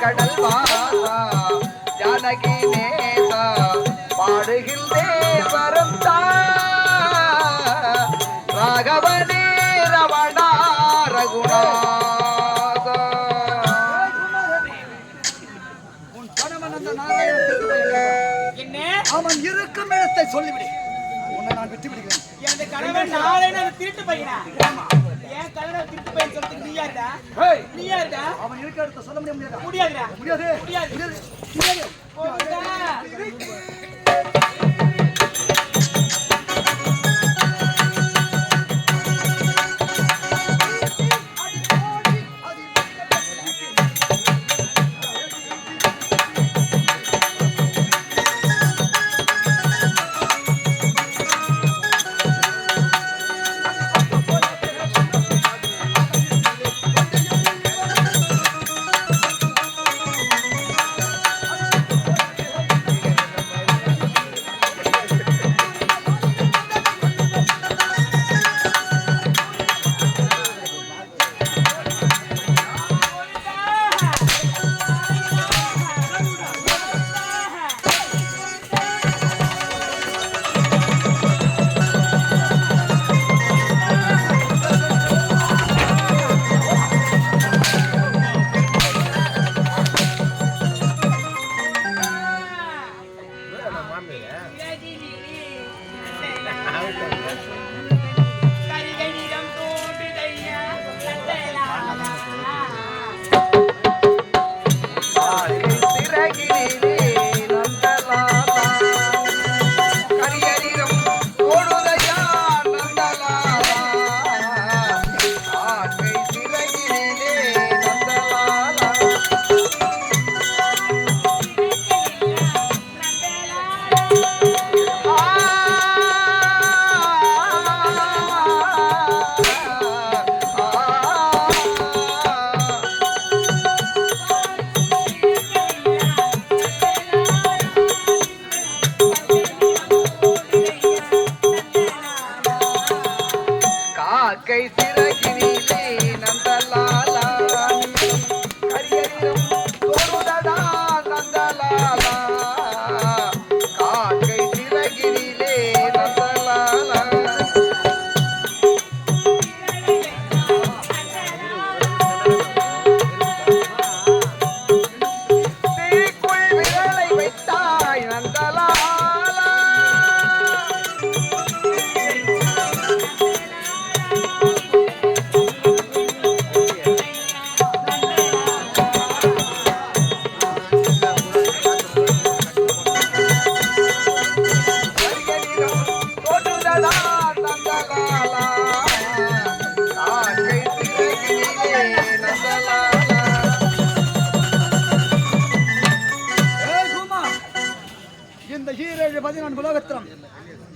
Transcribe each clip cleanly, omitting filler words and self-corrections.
கடல் வாசா ஜானகி நேசா பாடுகின்றேன் வரம் தா ராகவனே ரமணா ரகுநாதா. உன் கணவன் அந்த நாராயணன் என்ன அவன் இருக்கும் இடத்தை சொல்லிவிடு. உன்னை நான் விட்டு விடுகிறேன். என் கணவன் நாராயணன் திருட்டு பையனா? ஏன் கணவன் திருட்டு பையன் சொல்றதுக்கு நீ யாருடா? நீ யாருடா? அவன் இருக்க இடத்தை சொல்ல முடியாதா? முடியாதுடா. முடியாது. முடியாது. போடா.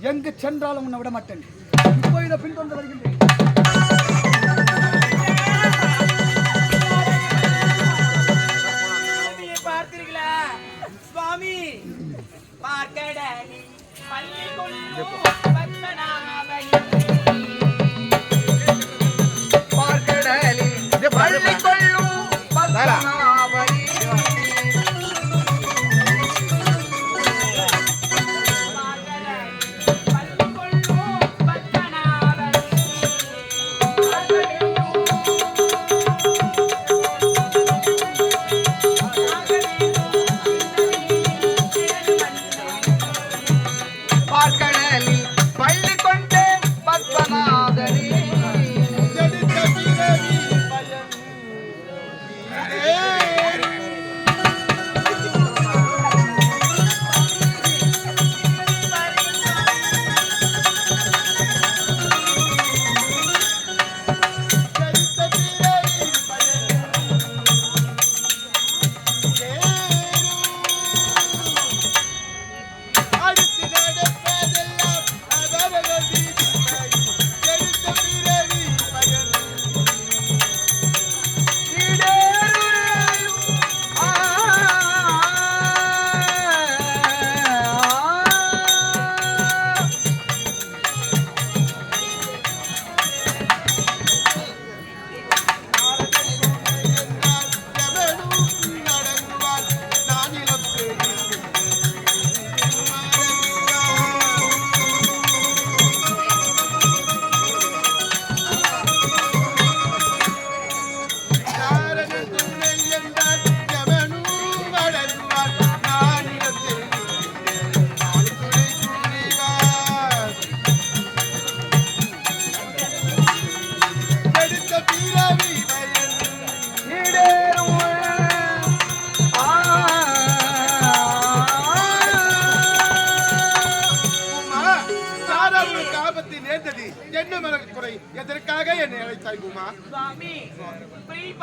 எங்கு சென்றாலும் உன்னை விட மாட்டேன். இப்போ இதை பின்தொடர்ந்து வருகின்றேன். பார்த்தீர்களா சுவாமி? பார்க்கடலி பள்ளி கொள்ளும் பத்மநாபனி, பார்க்கடலி பள்ளி கொள்ளும் பத்மநாபனி, ஏ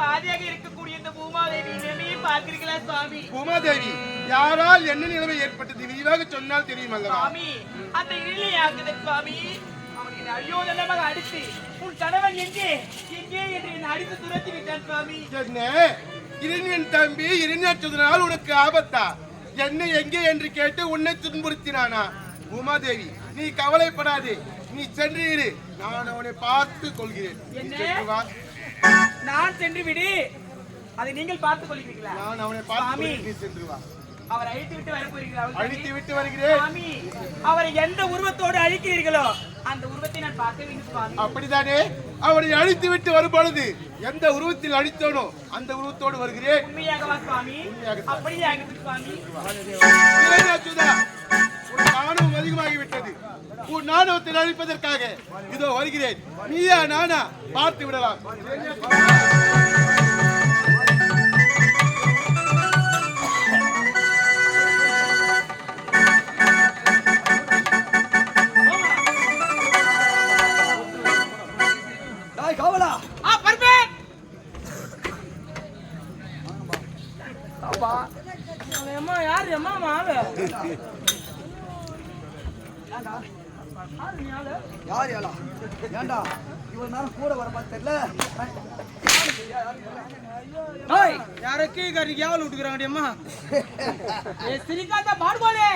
பாதியாக இருக்கக்கூடிய இந்த பூமாதேவி நிலைமையை பார்க்கிறீர்களா சுவாமி? உமாதேவி, யாரால் என்ன நிலைமை ஏற்பட்டது விரிவாக சொன்னால் தெரியும் அல்லவா? சுவாமி, அந்த இருளியாகுது சுவாமி. அவனுக்கு அயோதனமாக அடித்து உன் கணவன் எங்கே எங்கே என்று என்னை அடித்து துரத்தி விட்டான் சுவாமி. என்ன இரணியன் தம்பி இரணியாற்றுவதனால் உனக்கு ஆபத்தா? என்ன எங்கே என்று கேட்டு உன்னை துன்புறுத்தினானா? உமாதேவி, நீ கவலைப்படாதே, நீ சென்று இரு, நான் அவனை பார்த்து கொள்கிறேன். நீ என்ன? சென்று வா. நான் சென்று விடு, அதை நீங்கள் பார்த்துக் கொள்கிறீர்களா? நான் அவனை பார்த்து சுவாமி, கொள்கிறேன், நீ சென்று வா. அவரை அழித்து விட்டு வர போகிறீர்களா? அழித்து விட்டு வருகிறேன். சுவாமி, அவரை எந்த உருவத்தோடு அழிக்கிறீர்களோ அந்த உருவத்தை நான் பார்க்க வேண்டும் சுவாமி. அப்படித்தானே? அவனை அழித்து விட்டு வரும் பொழுது எந்த உருவத்தில் அழித்தோனோ அந்த உருவத்தோடு வருகிறேன். உண்மையாகவா சுவாமி? அப்படியே ஆகட்டும் சுவாமி. இளைஞாச்சுதா, உன் ஆணவம் அதிகமாகிவிட்டது. உன் ஆணவத்தை அழிப்பதற்காக இதோ வருகிறேன். நீயா நானா பார்த்து விடலாம். டாய் காவலா, பர்பே அப்பா அம்மா யாரு அம்மா மாவு யார் யாரா? ஏண்டா இவ்வளவு நேரம் கூட வர மாதிரி தெரியல. யாரோ கீழே கேவல் விட்டுக்கிறாங்க அம்மா. ஏ சிரிக்காத பாடுவாளே.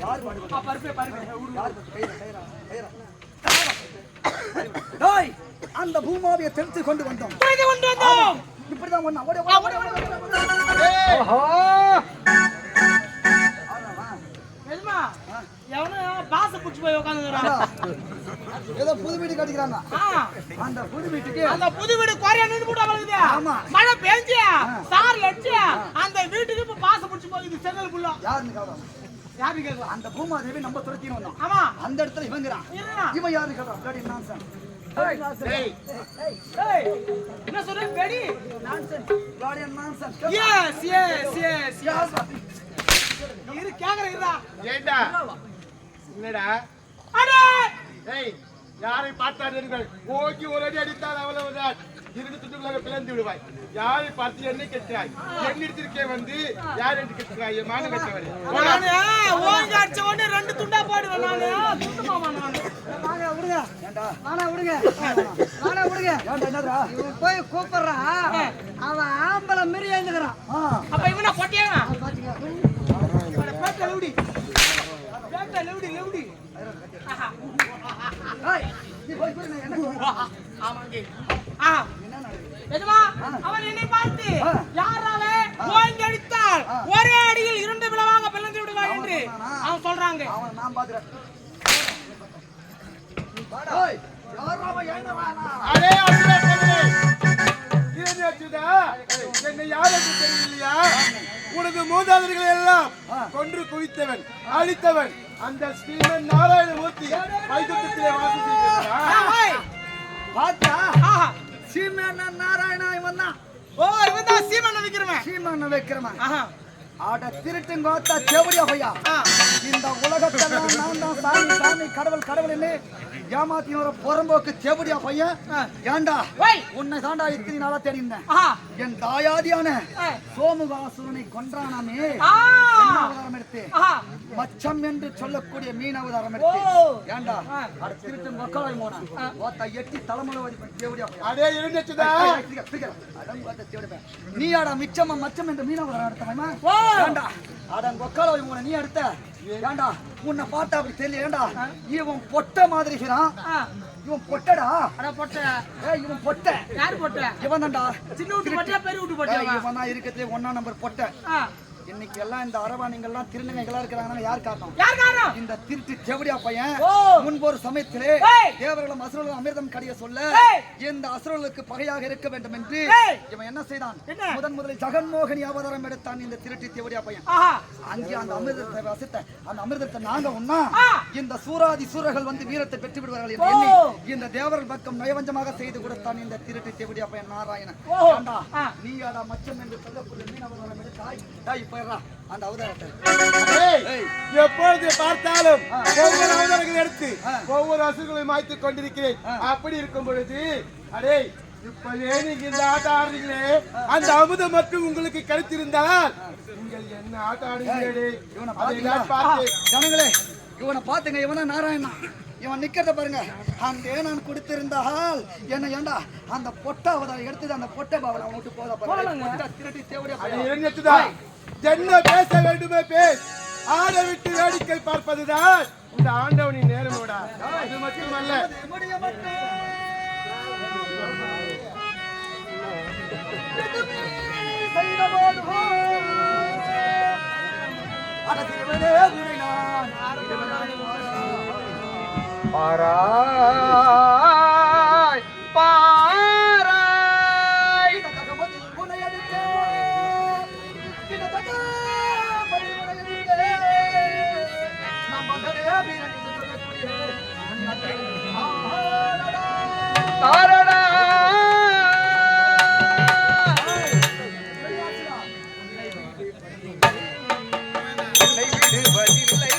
யார் பாடு? பர்பே பர்பே யார் கைரா? டாய், அந்த பூமாவியை தெரிந்து கொண்டு வந்தோம். போய்து கொண்டு வந்தோம். இப்படிதான் ஒண்ணு ஓட எதுமா எவனோ பாச புடிச்சு போய் உட்கார்ந்துறான். ஏதோ புது வீடு கட்டிக்கிறாங்க. அந்த புது வீட்டுக்கு அந்த புது வீடு குறைய நின்னு போட்டு வளருது. ஆமா. மழை பெஞ்சு சார் லட்சு அந்த வீட்டுக்கு இப்ப பாச புடிச்சு போகுது செங்கல் புள்ள. யாருன்னு கேட்கலாம். யாரு கேக்குறா? அந்த பூமாதேவி நம்ம துரத்தின்னு வந்தோம். ஆமா. அந்த இடத்துல இவங்கிறான். இருடா. இவன் யாருன்னு கேட்கலாம். Bloody nonsense. ஏய் என்ன சொல்ற பெடி? Nonsense. Bloody nonsense. Yes yes yes yes. இரு கேக்குறீங்களா? ஏண்டா என்னடா? அடே ஏய், யாரை பார்த்தார்கள் ஓகி ஒரு அடி அடித்தால் அவ்வளவுதான். இரண்டு துண்டுகளாக பிளந்து விடுவாய். யாரை பார்த்து என்ன கேட்கிறாய்? என்னிடத்திற்கே வந்து யார் என்று கேட்கிறாய்? மான கட்டவரே, நானு ஓங்க அடிச்ச உடனே ரெண்டு துண்டா போடுவேன் நானு. துண்டு மாமா நானு. வாங்க விடுங்க. ஏண்டா? நானா விடுங்க. நானா விடுங்க. ஏண்டா என்னடா? இவன் போய் கூப்பிடுறான். அவன் ஆம்பளை மாரி ஏந்துக்கறான். அப்ப இவனா பொட்டியாங்க? பாத்தீங்க. பேட்ட லவுடி. பேட்ட லவுடி லவுடி. ஏய், நீ போய் போய் என்ன ஆமாங்க. என்ன நடக்குது? எதுமா அவன் என்னை பார்த்து யாரால ஓங்கி அடித்தால் ஒரே அடியில் இரண்டு விளவாக பிளந்து விடுவாய் என்று அவன் சொல்றாங்க. அவன் நான் பாக்குறேன். ஏய், யாரா அவன் ஏண்டவானா? அடே அசுரா கவலை. இரணியாச்சுதா, என்னை யார் என்று தெரியலையா? உனது மூதாதையர்களை எல்லாம் கொன்று குவித்தவன், அழித்தவன் அந்த ஸ்ரீமன் நாராயணமூர்த்தி வைகுண்டத்திலே வாசம் செய்கிறார். பாத்தா? சீமண்ண நாராயணா இவன் தான். ஓ இவன் தான் சீமண்ண விக்கிறவன். சீமண்ண வைக்கிறவன். ஆட திருட்டுங்கோத்தா செவடியா பையா. இந்த உலகத்தெல்லாம் நான் தான் சாமி சாமி கடவுள் கடவுள்னு ஏமாத்தி வர புறம்போக்கு செவடியா பையன். ஏண்டா உன்னை தாண்டா இத்தனை நாளா தெரிந்தேன். என் தாயாதியான சோமுகாசுரனை கொன்றானாமே என்ன அவதாரம் எடுத்து மச்சம் என்று சொல்லக்கூடிய மீன் அவதாரம் எடுத்து. ஏண்டா அட திருட்டு மக்களாய் போனா ஓத்தா எட்டி தலைமுறை செவடியா பையா. அடே இரணியாச்சுதா, நீ ஆடா மிச்சம் மச்சம் என்று மீன் அவதாரம் எடுத்தவன். ஏண்டா அட கொக்கால உன்னை நீ எடுத்த. ஏண்டா உன்னை பார்த்தா அப்படி தெரியல. ஏண்டா இவன் பொட்ட மாதிரி இருக்கிறான். இவன் பொட்டடா. அட பொட்ட. ஏய் இவன் பொட்ட. யார் பொட்ட? இவன் தான்டா. சின்ன வீட்டு பொட்ட பெரிய வீட்டு பொட்ட. இவன் தான் இருக்கிறதுலே 1ஆம் நம்பர் பொட்ட. இன்னைக்கு எல்லாம் இந்த அரவாணிங்கெல்லாம் திருநங்கைகளா இருக்கிறாங்கன்னா யார் காரணம்? யார் காரணம்? இந்த திருட்டு செவடியா பையன். முன்பு ஒரு சமயத்திலே தேவர்களும் அசுரர்களும் அமிர்தம் கடைய சொல்ல இந்த அசுரர்களுக்கு பகையாக இருக்க வேண்டும் என்று இவன் என்ன செய்தான்? முதலில் ஜெகன்மோகினி அவதாரம் எடுத்தான் இந்த திருட்டு செவடியா பையன். அங்கே அந்த அமிர்தத்தை வசித்த அந்த அமிர்தத்தை நாங்க உண்ணா இந்த சூராதி சூரர்கள் வந்து வீரத்தை பெற்று விடுவார்கள் என்று எண்ணி இந்த தேவர்கள் பக்கம் நயவஞ்சமாக செய்து கொடுத்தான் இந்த திருட்டு செவடியா பையன் நாராயணன். நீ ஆடா மச்சம் என்று சொல்லக்கூடிய மீன் அவதாரம் எடுத்தாய். அந்த அவதாரத்தை எப்பொழுது பார்த்தாலும் ஒவ்வொரு அவதாரங்களை எடுத்து ஒவ்வொரு அசுரங்களையும் மாய்த்துக் கொண்டிருக்கிறேன். அப்படி இருக்கும் பொழுது அடே இப்பவே நீங்க இந்த ஆட்டம் ஆடுறீங்களே, அந்த அமுதம் மட்டும் உங்களுக்கு கிடைத்திருந்தால் நீங்கள் என்ன ஆட்டம் ஆடுகிறீர்களே, இவனை அதை நான் பாத்தீங்களா? பார்த்தேன். ஜனங்களே இவனை பாத்துங்க, இவன நாராயணா. இவன் நிக்கிறத பாருங்க. அங்கே நான் கொடுத்திருந்தால் என்ன ஏண்டா அந்த பொட்டாவதை எடுத்து அந்த பொட்டை பாவனை அவன் விட்டு போதா பாருங்க. பொட்டை திருடி தேவடியா அது போய் இளைஞத்துதான். என்ன பேச வேண்டுமே பேச, ஆட விட்டு வேடிக்கை பார்ப்பதுதான் இந்த ஆண்டவனின் நேரமோடா. அது மட்டுமல்ல, முடிய மட்டும் செய்த போதும் அரசியலே கூறினான் பாராய் பாராய் உன்னை அடிக்க கிட்டத்தட்ட பரிவுரை அடிக்க நம் மகனே வீரன் என்று சொல்லக்கூடிய ஆஹாடா. தாரடா உன்னை விடுவதில்லை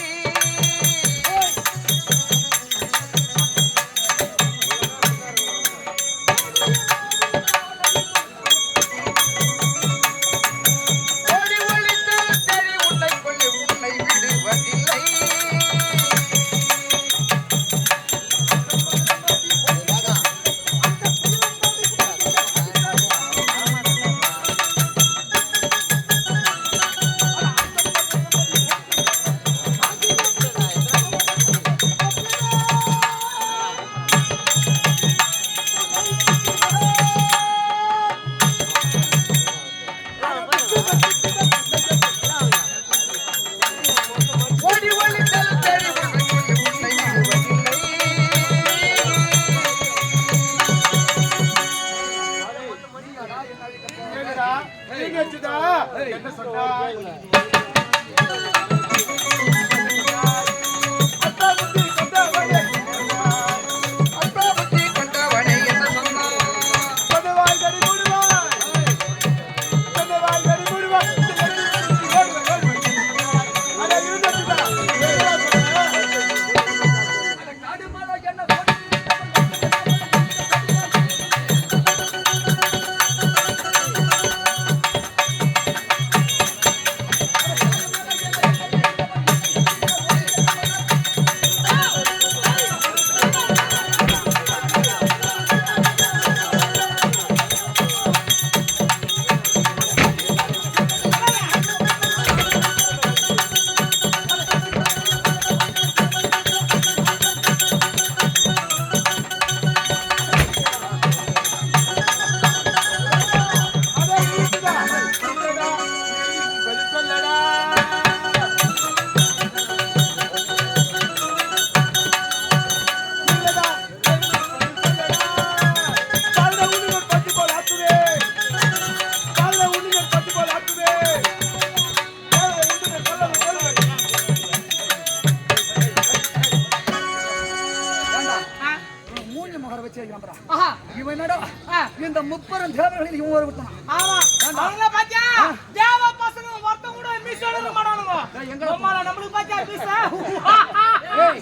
ஓடி ஒளித்தால் சரி உன்னை கொள்ளை உன்னை விடுவதில்லை ஓடி ஒளித்தால் சரி உன்னை கொள்ளை உன்னை விடுவதில்லை கேளுடா, இளைஞத்துதா, என்ன சொன்னாய்? அத்தா புத்தி கொண்டவனே, அப்பா புத்தி கொண்டவனே என்ன சொன்னான் கொண்டவாய் கடி மூடுவாய், கொண்டவாய் கடி மூடுவாய். அட இளைஞத்துதா, என்ன சொன்னாய்? காடுமலை என்ன அட இளைஞத்துதா, இல்லடா, பதில் சொல்லடா. இல்லடா, பதில் சொல்லடா. கால்ல உன்னிகள் பட்டு போல் ஆக்குவே, கால்ல உன்னிகள் பட்டு போல் ஆக்குவே. கால்ல உன்னிகள் கொல்லவும் கொல்லுவேன். ஏண்டா இவன் மூஞ்சி முகர வச்சு வைக்கிறான். இவன் என்னடா இந்த முப்பெரும் தேவர்களில் இவன் ஒரு ஒருத்தனா. ஆமா அவங்கள பாத்தியா தேவ பசங்க ஒருத்தன் கூட மிஸ் ஆனது மாட்டானுங்க நம்மள நம்மளுக்கு பாத்தியா மிஸ் ஏய்,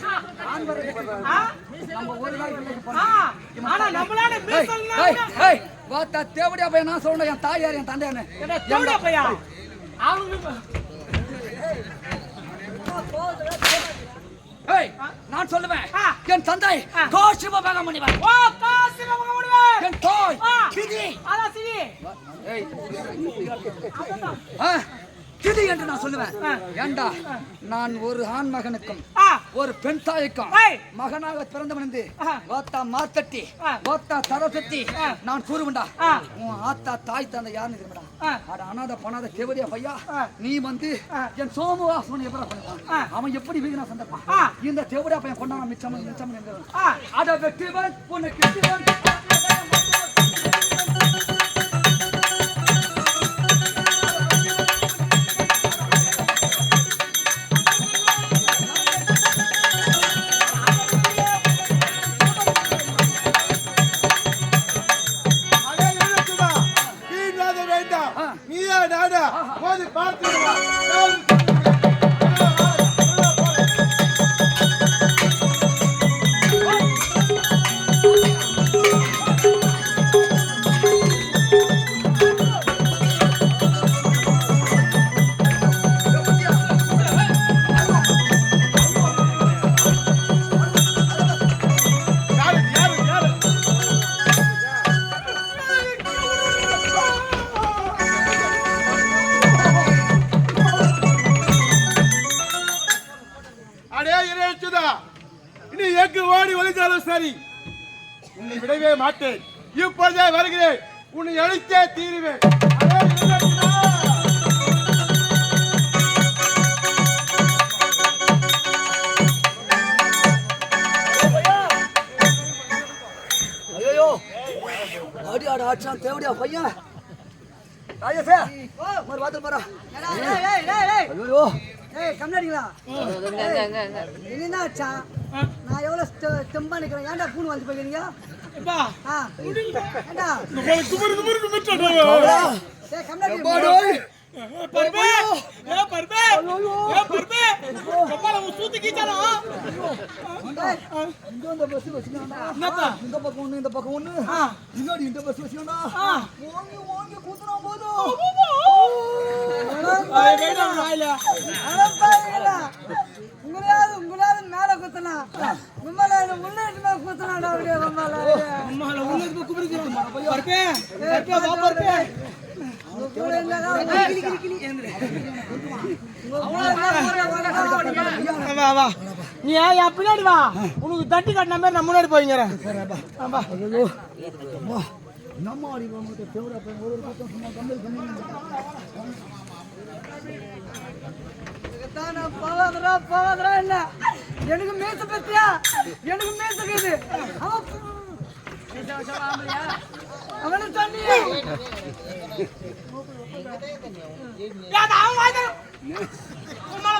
ஆண் வர்றதுக்கு நம்ம ஒரு நாள் பிள்ளைக்கு ஆ பண்ணோம். ஆனா நம்மளால மிஸ் ஏய், ஏய், வாத்தா தேவடியா பையன் நான் சொல்றேன், என் தாயார் என் தந்தையானு. தேவடா பையா அவங்க ஏய், நான் சொல்லுவேன் என் தந்தை கோஷிப பகமணிவன், ஓ காசி நமக்கு முடிவே என் தாய் ஆ. கிதி. அத சிவி ஏய், ஆ, கிதி என்று நான் சொல்லுவேன். ஏண்டா நான் ஒரு ஆண் மகனுக்கும் ஆ ஒரு பெண் தாய்க்கும் ஏய். மகனாக பிறந்தவன் என்று ஆ. வாத்தா மாத்தட்டி ஆ. வாத்தா தரசட்டி ஆ. நான் கூறுவேன்டா. ஆ. உன் ஆத்தா தாய் தந்தை யாருன்னு தெரியுமாடா? ஆ. அட அனாத பணாத தேவதியா பையா, ஆ. நீ வந்து ஆ. என் சோமுவாசன் எப்படி பண்ணுவான்? ஆ. அவன் எப்படி வீணா சந்தர்ப்பான்? ஆ. இந்த தேவடியா பையன் கொண்டான மிச்சம் மிச்சம் என்கிறான். ஆ அட வெற்றிவன் உன்னை கிட்டிவன். அட இளைஞத்துதா, வீணாக வேண்டாம். ஆ. நீயா நானா போது பார்த்துடுவா. சரி, உன்னை விடவே மாட்டேன். இப்பொழுதே வருகிறேன், உன்னை அழித்தே தீருவேன். அடே, இளைஞர்களா! ஐயோ அடியாடா ஆச்சான் தேவடியா பையன் ராஜேஷே மறு வாதல் பாரா ஐயோ ஏய் கம்னாடிங்களா என்னச்சா நான் எவ்வளவு தெம்பா நிக்கிறேன் ஏன்டா பூன் வந்து போகிறீங்க எப்பா ஏண்டா ஏய் கம்னாடி பர்பே ஏ பர்பே ஏ பர்பே கப்பால சூத்து கீச்சறா இந்த பஸ் வச்சினா என்னப்பா இந்த பக்கம் ஒண்ணு இந்த பக்கம் ஒண்ணு இன்னொரு இந்த பஸ் வச்சினா ஓங்கி ஓங்கி கூத்துறா போது ஐ வேடா வாயில அடப்பாயிடா உங்களால மேல குத்தனா உம்மல முன்னாடி மேல குத்தனாடா அப்படியே உம்மல அம்மால உள்ளது குபிரிக்குறோம் பர்பே பர்பே வா பர்பே வா நீ என் பின்னாடி வா உனக்கு தட்டி கட்டின மாதிரி நான் முன்னாடி போய்ங்கிறேன் நம்ம ஆடி போகும்போது தேவடா போய் ஒரு பக்கம் சும்மா கம்பல் பண்ணி போவாதரா என்ன எனக்கு மேச பத்தியா எனக்கு மேசக்குது அவனு தண்ணியா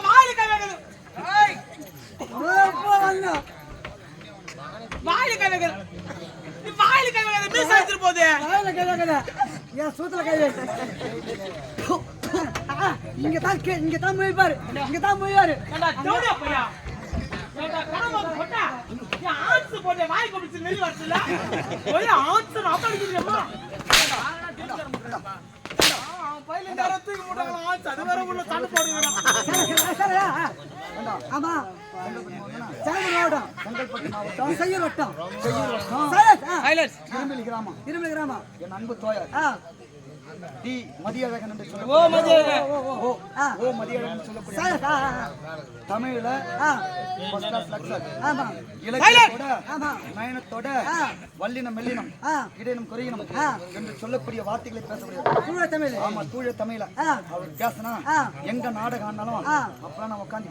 வாயில கை வைக்கணும் வாயில கை வைக்கணும் நீ வாயில கை வைக்கணும் மீச எடுத்துட்டு போதே என் சூத்துல கை வைக்க இங்க தான் போய்பாரு இங்க தான் போய்வாரு பையா ஆன்ஸ் போட்டே வாய் கொப்பிச்சு நெல் வரல போய் ஆன்ஸ் அப்படிக்குமா பையில நேரத்துக்கு முட்டாங்களா ஆன்ஸ் அது வேற உள்ள தண்ணி போடுறாங்க ஆமா செங்கல்பட்டு மாவட்டம் செய்யூர் வட்டம் ஹைலைட்ஸ் இருமலி கிராமம் என் அன்பு தோழர் டி மதியழகன் என்று ஓ மதியழகன் ஓ மதியழகன் சொல்லக்கூடிய தமிழ்ல ஃபர்ஸ்ட் கிளாஸ் லெக்சர் ஆமா இலக்கியத்தோட ஆமா நயனத்தோட வல்லினம் மெல்லினம் இடையினம் குறையினம் என்று சொல்லக்கூடிய வார்த்தைகளை பேசக்கூடியவர் தூய தமிழ் ஆமா தூய தமிழ்ல அவர் பேசினா எங்க நாடகம் ஆனாலும் அப்பெல்லாம் நான் உட்காந்து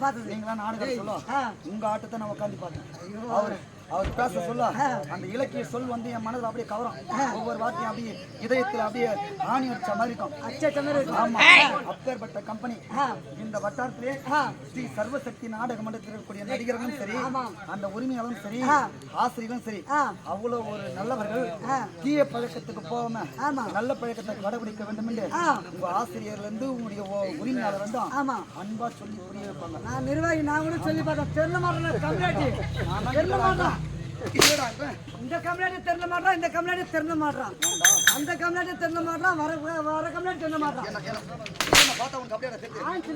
பார்த்தது நீங்களா நாடகம் சொல்லுவோம் உங்க ஆட்டத்தை நான் உட்காந்து பார்த்தேன் அவர் பேச சொல்ல அந்த இலக்கிய சொல் வந்து என் மனதில் அப்படியே கவரும் ஒவ்வொரு வார்த்தையும் அப்படியே இதயத்தில் அப்படியே ஆணி அடிச்ச மாதிரி இருக்கும் ஆமா அப்பேற்பட்ட கம்பெனி இந்த வட்டாரத்திலே ஸ்ரீ சர்வசக்தி நாடக மன்றத்தில் இருக்கக்கூடிய நடிகர்களும் சரி அந்த உரிமையாளரும் சரி ஆசிரியர்களும் சரி அவ்வளவு ஒரு நல்லவர்கள் தீய பழக்கத்துக்கு போகாம நல்ல பழக்கத்தை கடைபிடிக்க வேண்டும் என்று உங்க ஆசிரியர்ல இருந்து உங்களுடைய உரிமையாளர் வந்து அன்பா சொல்லி புரிய வைப்பாங்க நான் நிர்வாகி நான் கூட சொல்லி பார்த்தேன் தெரியல மாட்டேன் இந்த கம்ப்ளைண்ட் தெரியல மாட்டான் இந்த கம்ப்ளைண்ட் தெரியல மாட்டான் அந்த கம்ப்ளைண்ட் தெரியல மாட்டான் வர கம்ப்ளைண்ட் தெரியல மாட்டான்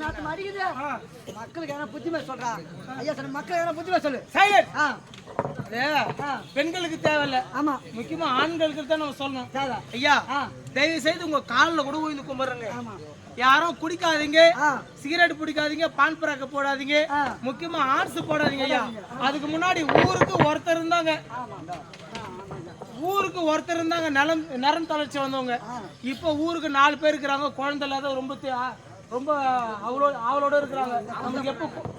நாட்டு அடிக்குது மக்களுக்கு என்ன புத்திமே சொல்றா ஐயா சொல்ல மக்களுக்கு என்ன புத்திமே சொல்லு பெண்களுக்கு தேவையில்ல ஆமா முக்கியமா ஆண்களுக்கு தான் நம்ம சொல்லணும் ஐயா தயவு செய்து உங்க காலில் கூட போய் கும்பிடுறேங்க யாரும் குடிக்காதீங்க சிகரெட் பிடிக்காதீங்க பான் பராக்க போடாதீங்க முக்கியமா ஆர்ஸ் போடாதீங்க ஐயா அதுக்கு முன்னாடி ஊருக்கு ஒருத்தர் இருந்தாங்க நரம் தளர்ச்சி வந்தவங்க இப்ப ஊருக்கு 4 பேர் இருக்கிறாங்க குழந்தை இல்லாத ரொம்ப அவளோட இருக்கிறாங்க நமக்கு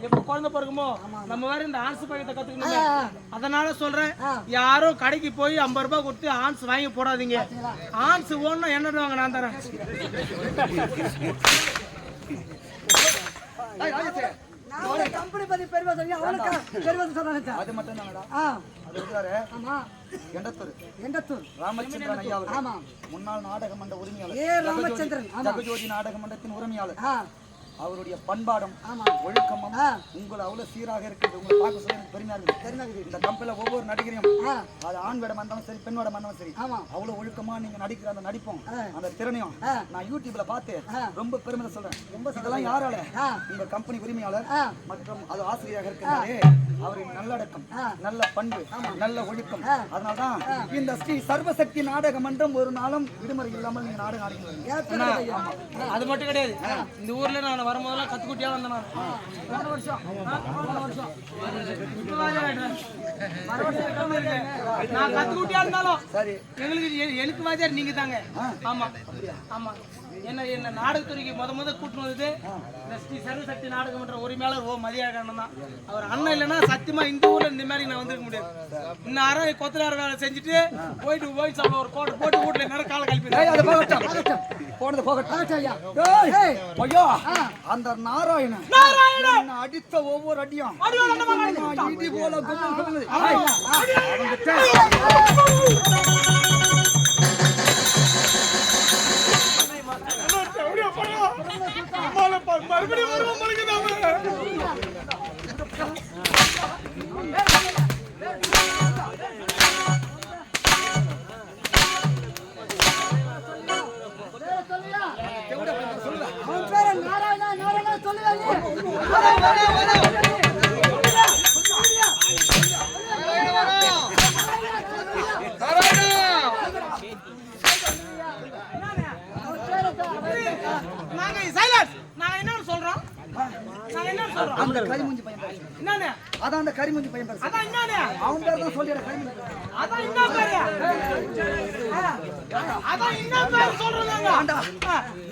எப்ப குழந்தை பிறகுமோ நம்ம வேற இந்த ஆன்ஸ் பழக்கத்தை கத்துக்கணும் அதனால சொல்றேன் யாரும் கடைக்கு போய் 50 ரூபாய் கொடுத்து ஆன்ஸ் வாங்கி போடாதீங்க ஆன்ஸ் ஓடனா என்ன வாங்க நான் தரேன் கம்பெனி பத்தி பெருமை சொல்லி அவனுக்கு பெருமை சொன்னாங்க அது மட்டும் தானடா அது இருக்காரு ஆமா எண்டத்தூர் ராமச்சந்திரன் ஐயா ஆமா முன்னாள் நாடக மன்ற உரிமையாளர் ஏ ராமச்சந்திரன் ஜெகஜோதி நாடக மன்றத்தின் உரிமையாளர் அவருடைய பண்பாடும் ஒழுக்கமும் உங்களை அவ்வளவு சீராக இருக்குது உங்களை பார்க்க சொல்ல எனக்கு பெருமையா இருக்குது இந்த கம்பெனில ஒவ்வொரு நடிகரையும் அது ஆண் வேடம் இருந்தாலும் சரி பெண் வேடம் இருந்தாலும் சரி அவ்வளவு ஒழுக்கமா நீங்க நடிக்கிற அந்த நடிப்பும் அந்த திறனையும் நான் யூடியூப்ல பார்த்து ரொம்ப பெருமை சொல்றேன் இதெல்லாம் யாரால இந்த கம்பெனி உரிமையாளர் மற்றும் அது ஆசிரியராக இருக்கிறாரு அவரின் நல்லடக்கம் நல்ல பண்பு நல்ல ஒழுக்கம் அதனால்தான் இந்த ஸ்ரீ சர்வசக்தி நாடக மன்றம் ஒரு நாளும் விடுமுறை இல்லாமல் நீங்க நாடகம் ஆடுகிறீங்க அது மட்டும் கிடையாது இந்த ஊர்ல நான் வரும்போதெல்லாம் கத்துக்குட்டியா வந்தேன் நான். போன வருஷம் இப்போ வாஜார் நான் கத்துக்குட்டியா இருந்தாலும் சரி எனக்கு வாஜார் நீங்க தாங்க. ஆமா ஆமா என்ன நாடகத்துறைக்கு முத கூட்டு வந்தது இந்த ஸ்ரீ சர்வசக்தி நாடகம்ன்ற உரிமையாளர் ஓ மதியாகண்ணன் தான். அவர் அண்ணன் இல்லைன்னா சத்தியமா இந்த ஊர்ல இந்த மாதிரி நான் வந்திருக்க முடியாது. இன்னும் கொத்தனார் வேலை செஞ்சுட்டு போயிட்டு போய் சாப்பிட ஒரு கோட்டை போட்டு வீட்டுல நேரம் காலை கழிப்பேன். போனது போகட்டும் ஐயா. அந்த நாராயணன் என்னை அடித்த ஒவ்வொரு அடியும் இடி போல கும்பல் மறுபடியும் அவன் பேரு நாராயணா நாராயணா சொல்லுவாங்க. நாங்க என்ன சொல்றோம் அந்த கரிமுஞ்சி பையன் பேசு. என்னன்னு அதான் அந்த கரிமுஞ்சி பையன் பேசு. அதான் என்னன்னு அவன் பேர் தான் சொல்லிடுற கரிமுஞ்சி. அதான் என்ன பேரு அதான் என்ன பேர் சொல்றாங்க.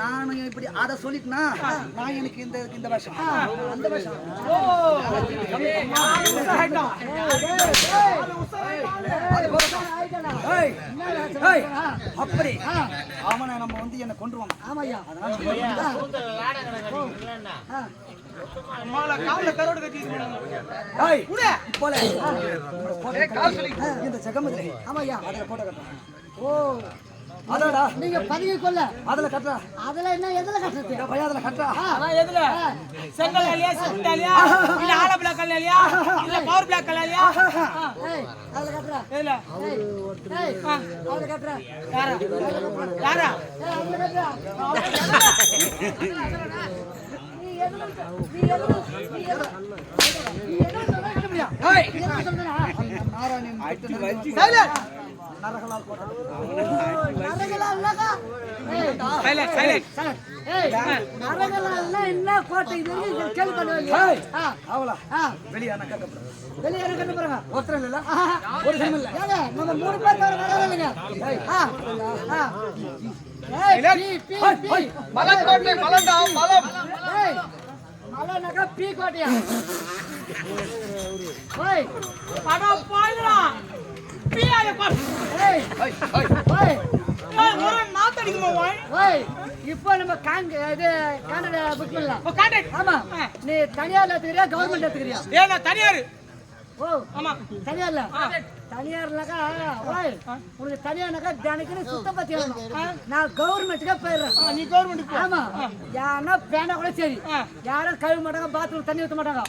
நானும் இப்படி அத சொல்லிட்டனா நான் எனக்கு இந்த வருஷம் அந்த வருஷம் அப்படி அவனை நம்ம வந்து என்ன கொண்டுருவான். ஆமாய்யா கால கரோடு கட்டி இந்த ஜெகமதுரை ஆமாய்யா அதுல போட்டோ கட்டுறேன். ஓ அதாடா நீங்க பதவி கொள்ள அதுல கட்டுறா அதுல என்ன எதுல கட்டுறது? பையன் அதுல கட்டுறா. அதான் எதுல செங்கல் அலியா சிமெண்டாலியா இல்ல ஆல பிளாக் அலியா இல்ல பவர் பிளாக் அலியா ஏய் அதுல கட்டுறா. எதுல ஏய் அதுல கட்டுறா. யாரா ஏய் அதுல கட்டுறா. நீ எதுல சொல்ல முடியா? ஏய் எதுல சொல்றா? நாராயணன் சைலண்ட் நரகலால் போட்டது. நரகலா இல்லக்கா. ஏய் சைலண்ட் ஏய் நரகலா இல்ல என்ன கோட்டை இது கேள்வி பண்ணுவீங்க. அவளா ஆ வெளிய நான் கட்டப்படுறேன். வெளிய என்ன கட்ட போறாங்க? ஒருத்தர் இல்ல ஒரு சமயம் இல்ல. ஏங்க நம்ம மூணு பேர் தவிர வேற இல்லைங்க. ஏய் பி மலக்கோட்டை மலண்டா மலம். ஏய் மலனக பி கோட்டையா? ஓய் பட போயிடா பியால பா ஏய் ஓய் ஒரு நாத்தடிக்குமா ஓய் ஓய் இப்போ நம்ம இது காண்டட புக் பண்ணலாம். ஓ கான்டாக்ட் ஆமா நீ தனியார்ல எடுத்துக்கிறியா கவர்மெண்ட் எடுத்துக்கிறியா? ஏனா தனியார் ஓ ஆமா தனியார்ல தனியார்லக்கா ஓய் உனக்கு தனியார்லக்கா தினக்கு சுத்தம் பத்தி நான் கவர்மெண்ட்டுக்கே போயிடுறேன். நீ கவர்மெண்ட் ஆமா யாருன்னா பேனா கூட சரி யாரும் கழுவ மாட்டாங்க பாத்ரூம் தண்ணி ஊற்ற மாட்டாங்க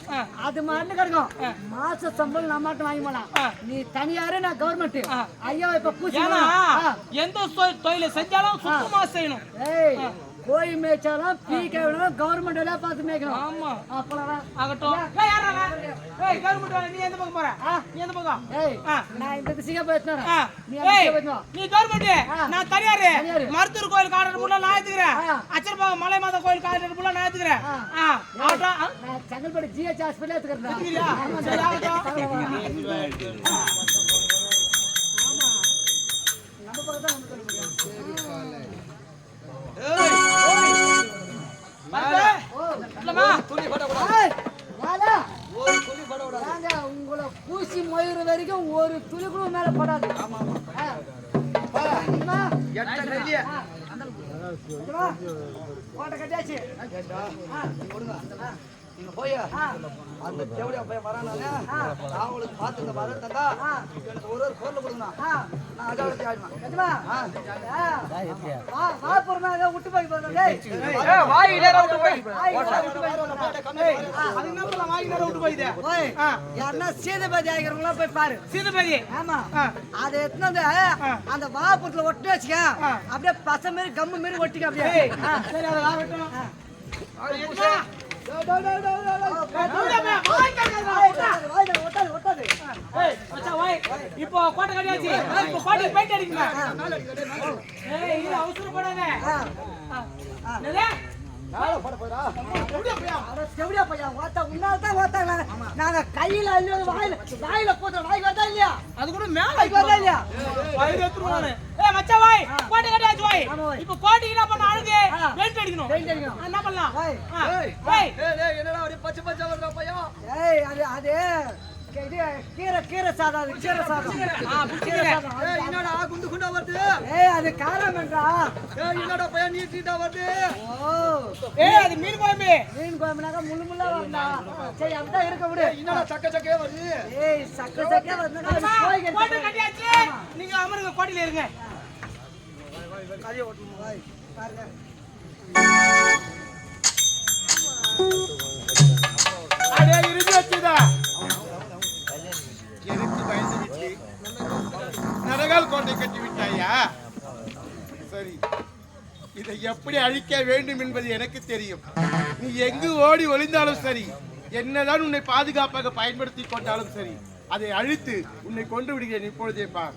அது மாதிரி கிடக்கும். மாச சம்பளம் நான் மட்டும் வாங்கி போலாம். நீ தனியாரு நான் கவர்மெண்ட். ஐயா இப்ப பூச்சி எந்த தொழிலை செஞ்சாலும் சுத்தமா செய்யணும். ஏய் கோழி மேய்ச்சாலும் பீ கேவணும் கவர்மெண்ட் எல்லாம் பார்த்து மேய்க்கணும். ஆமா அப்பலாம் ஆகட்டும். ஏய் யாரா ஏய் கவர்மெண்ட் நீ எந்த பக்கம் போற? நீ எந்த பக்கம்? ஏய் நான் இந்த திசைக்கு போயிட்டேன். நீ அந்த ஏய் திசைக்கு போய்வா. நீ கவர்மெண்ட் நான் தனியாரு மருத்தூர் கோயில் கார்டர் முள்ள நான் ஏத்துக்கிறேன். அச்சர்பாகம் மலை மாதா கோயில் கார்டர் முள்ள நான் ஏத்துக்கிறேன். ஆகட்டும். நான் செங்கல்பட்டு ஜிஹெச் ஹாஸ்பிடல் ஏத்துக்கிறேன். ஏத்துக்கிறியா? சரி ஆகட்டும். ஆமா நம்ம பக்கம் தான் வந்து உங்களை பூசி மொயிற வரைக்கும் ஒரு துளி கூட மேல படாது. கோட்டை கட்டியாச்சு. நீங்க போய் அந்த தேவடியா போய் வரானால அவங்களுக்கு பார்த்து வரட்டா எனக்கு ஒரு பொருள் கொடுங்க. நான் அஜாவத்தி ஆயிடுவேன். வா பொறுமையாக விட்டு போய் வாய் நேரா விட்டு போய் யாருன்னா சீதபதி ஆகிறவங்களா போய் பாரு. சீதபதி ஆமா அதை எடுத்து அந்த வாபுரத்துல ஒட்டி வச்சுக்க. அப்படியே பசை மாரி கம்மு மாரி ஒட்டிக்க. அப்படியே சரி அதை வாங்கட்டும். இப்போ கோட்டை கட்டியாச்சு. இப்போ கோட்டைக்கு பெயிண்ட் அடிக்கணும். அவசரப்படாத. அட செவிடியா பையா ஓத்தா உன்னால்தான் ஓத்தாங்க நாங்க கையில அள்ளி வாயில போட்ட வாய் வந்தா இல்லையா அது கூட மேல வாய் வந்தா இல்லையா வயிறு ஏத்துறானே ஏய் மச்சான் வாய் கோட்டை கட்டியாச்சு வாய் ஆமா வாய். இப்போ கோட்டைக்கு என்ன பண்ண அழுது பெயிண்ட் அடிக்கணும் பெயிண்ட் அடிக்கணும். என்ன பண்ணலாம் வாய். வாய் என்னடா அப்படி பச்சை பச்சை வருதா பையன் ஏய் அது இது கீரை சாதம் அது கீரை சாதம் கீரை சாதம் என்னடா குண்டு குண்டா வருது ஏய் அது காரம் என்றா என்னடா பையன் நீ சீட்டா வருது ஓ ஏய் அது மீன் குழம்பு மீன் குழம்புனாக்க முள்ளு முள்ளா வரண்டா சரி அப்படிதான் இருக்க விடு என்னடா சக்க சக்கே வருது ஏய் சக்கே வந்தா கோட்டை கட்டியாச்சு நீங்க அமருங்க கோட்டையில இருங்க பாருங்க அடே இருந்துச்சுதா எனக்கு பயந்து விட்டு நரகால் கோட்டை கட்டி விட்டாயா சரி இதை எப்படி அழிக்க வேண்டும் என்பது எனக்கு தெரியும் நீ எங்கு ஓடி ஒளிந்தாலும் சரி என்னதான் உன்னை பாதுகாப்பாக பயன்படுத்தி கொண்டாலும் சரி அதை அழித்து உன்னை கொண்டு விடுகிறேன் இப்பொழுதே பார்